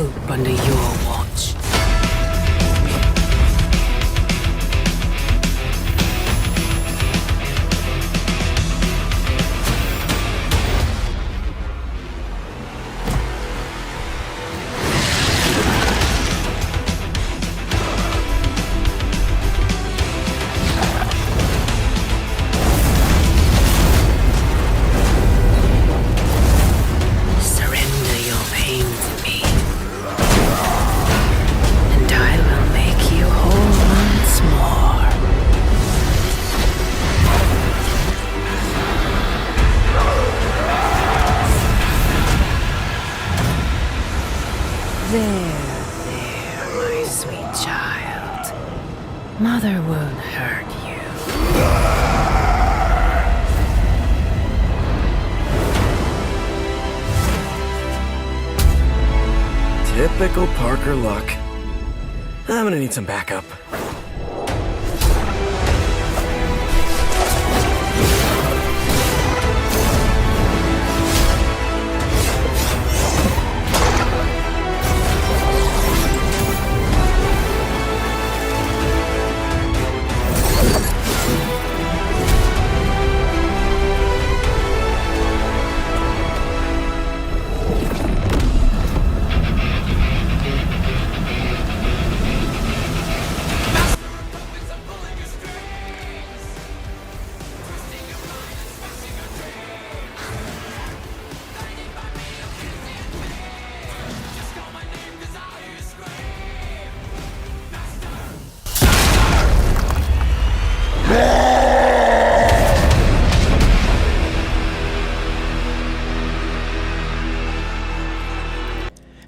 swoop under your watch. There, my sweet child. Mother won't hurt you. Typical Parker luck. I'm gonna need some backup.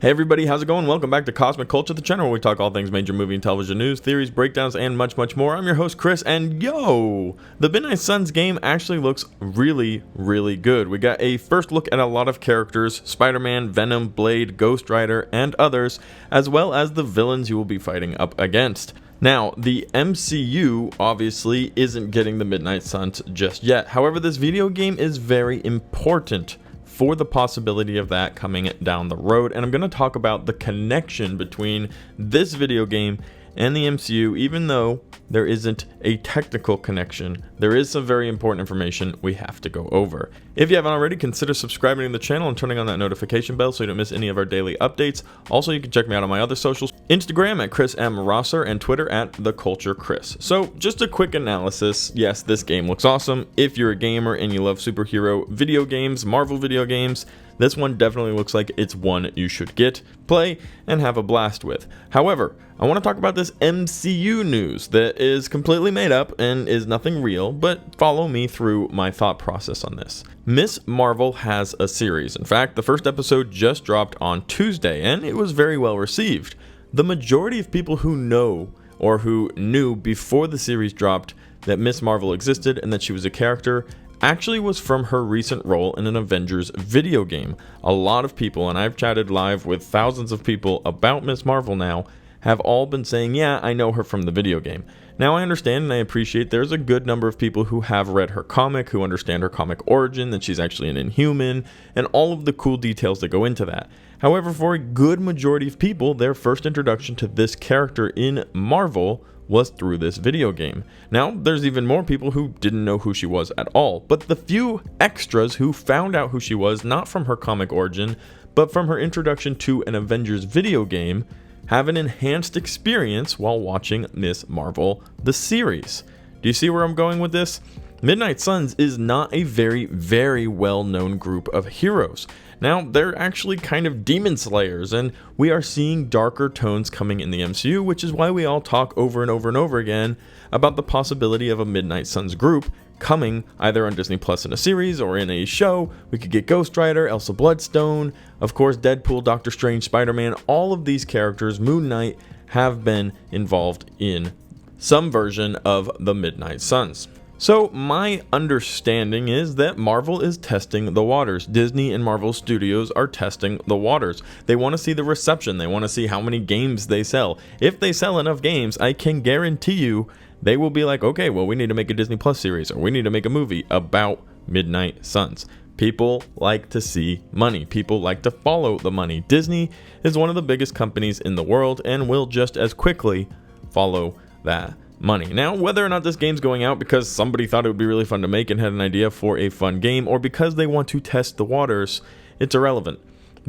Hey everybody, how's it going? Welcome back to Cosmic Culture, the channel where we talk all things major movie and television news, theories, breakdowns, and much, much more. I'm your host, Chris, and yo! The Midnight Suns game actually looks really, really good. We got a first look at a lot of characters, Spider-Man, Venom, Blade, Ghost Rider, and others, as well as the villains you will be fighting up against. Now, the MCU obviously isn't getting the Midnight Suns just yet. However, this video game is very important for the possibility of that coming down the road, and I'm going to talk about the connection between this video game and the MCU. Even though there isn't a technical connection, there is some very important information we have to go over. If you haven't already, consider subscribing to the channel and turning on that notification bell so you don't miss any of our daily updates. Also, you can check me out on my other socials, Instagram at Chris M. Rosser and Twitter at The Culture Chris. So just a quick analysis. Yes, this game looks awesome. If you're a gamer and you love superhero video games, Marvel video games, this one definitely looks like it's one you should get, play, and have a blast with. However, I want to talk about this MCU news that is completely made up and is nothing real, but follow me through my thought process on this. Ms. Marvel has a series. In fact, the first episode just dropped on Tuesday, and it was very well received. The majority of people who know or who knew before the series dropped that Ms. Marvel existed and that she was a character actually was from her recent role in an Avengers video game. A lot of people, and I've chatted live with thousands of people about Ms. Marvel now, have all been saying, yeah, I know her from the video game. Now, I understand and I appreciate there's a good number of people who have read her comic, who understand her comic origin, that she's actually an Inhuman, and all of the cool details that go into that. However, for a good majority of people, their first introduction to this character in Marvel was through this video game. Now, there's even more people who didn't know who she was at all, but the few extras who found out who she was, not from her comic origin, but from her introduction to an Avengers video game, have an enhanced experience while watching Ms. Marvel, the series. Do you see where I'm going with this? Midnight Suns is not a very, very well-known group of heroes. Now, they're actually kind of demon slayers, and we are seeing darker tones coming in the MCU, which is why we all talk over and over and over again about the possibility of a Midnight Suns group coming either on Disney Plus in a series or in a show. We could get Ghost Rider, Elsa Bloodstone, of course Deadpool, Doctor Strange, Spider-Man. All of these characters, Moon Knight, have been involved in some version of the Midnight Suns. So my understanding is that Marvel is testing the waters. Disney and Marvel Studios are testing the waters. They want to see the reception. They want to see how many games they sell. If they sell enough games, I can guarantee you they will be like, okay, well, we need to make a Disney Plus series, or we need to make a movie about Midnight Suns. People like to see money. People like to follow the money. Disney is one of the biggest companies in the world and will just as quickly follow that money. Now, whether or not this game's going out because somebody thought it would be really fun to make and had an idea for a fun game, or because they want to test the waters, it's irrelevant,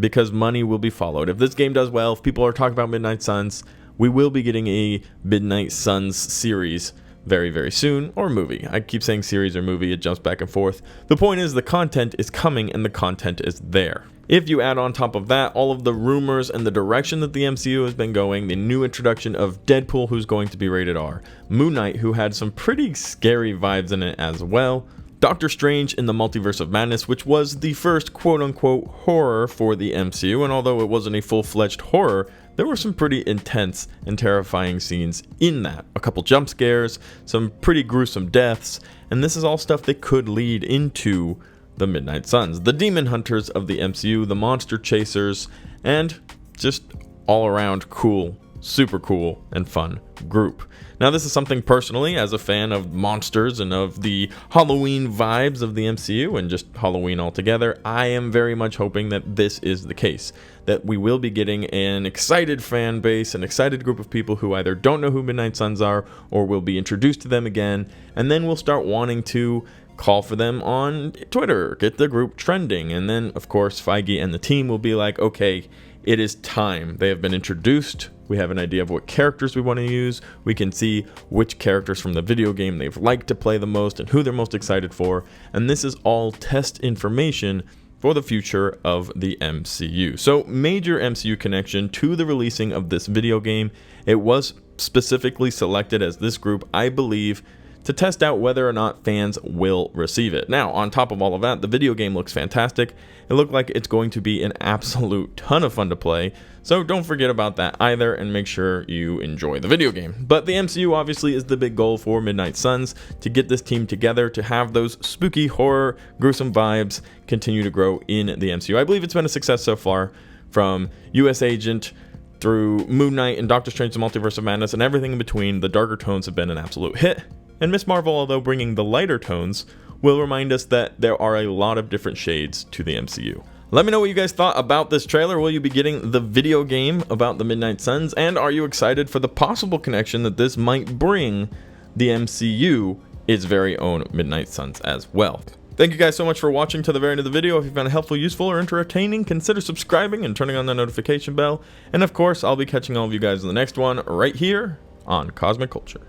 because money will be followed. If this game does well, if people are talking about Midnight Suns, we will be getting a Midnight Suns series very, very soon, or movie. I keep saying series or movie, it jumps back and forth. The point is the content is coming and the content is there. If you add on top of that all of the rumors and the direction that the MCU has been going, the new introduction of Deadpool, who's going to be rated R, Moon Knight, who had some pretty scary vibes in it as well, Doctor Strange in the Multiverse of Madness, which was the first quote-unquote horror for the MCU, and although it wasn't a full-fledged horror, there were some pretty intense and terrifying scenes in that. A couple jump scares, some pretty gruesome deaths, and this is all stuff that could lead into the Midnight Suns, the demon hunters of the MCU, the monster chasers, and just all around cool, super cool and fun group. Now, this is something personally, as a fan of monsters and of the Halloween vibes of the MCU and just Halloween altogether, I am very much hoping that this is the case, that we will be getting an excited fan base, an excited group of people who either don't know who Midnight Suns are or will be introduced to them again, and then we'll start wanting to call for them on Twitter, get the group trending, and then, of course, Feige and the team will be like, okay, it is time. They have been introduced. We have an idea of what characters we want to use. We can see which characters from the video game they've liked to play the most and who they're most excited for. And this is all test information for the future of the MCU. So, major MCU connection to the releasing of this video game. It was specifically selected as this group, I believe, to test out whether or not fans will receive it. Now, on top of all of that, the video game looks fantastic. It looked like it's going to be an absolute ton of fun to play, so don't forget about that either, and make sure you enjoy the video game. But the MCU obviously is the big goal for Midnight Suns, to get this team together, to have those spooky, horror, gruesome vibes continue to grow in the MCU. I believe it's been a success so far, from US Agent through Moon Knight and Doctor Strange: The Multiverse of Madness and everything in between. The darker tones have been an absolute hit. And Ms. Marvel, although bringing the lighter tones, will remind us that there are a lot of different shades to the MCU. Let me know what you guys thought about this trailer. Will you be getting the video game about the Midnight Suns? And are you excited for the possible connection that this might bring the MCU its very own Midnight Suns as well? Thank you guys so much for watching to the very end of the video. If you found it helpful, useful, or entertaining, consider subscribing and turning on the notification bell. And of course, I'll be catching all of you guys in the next one right here on Cosmic Culture.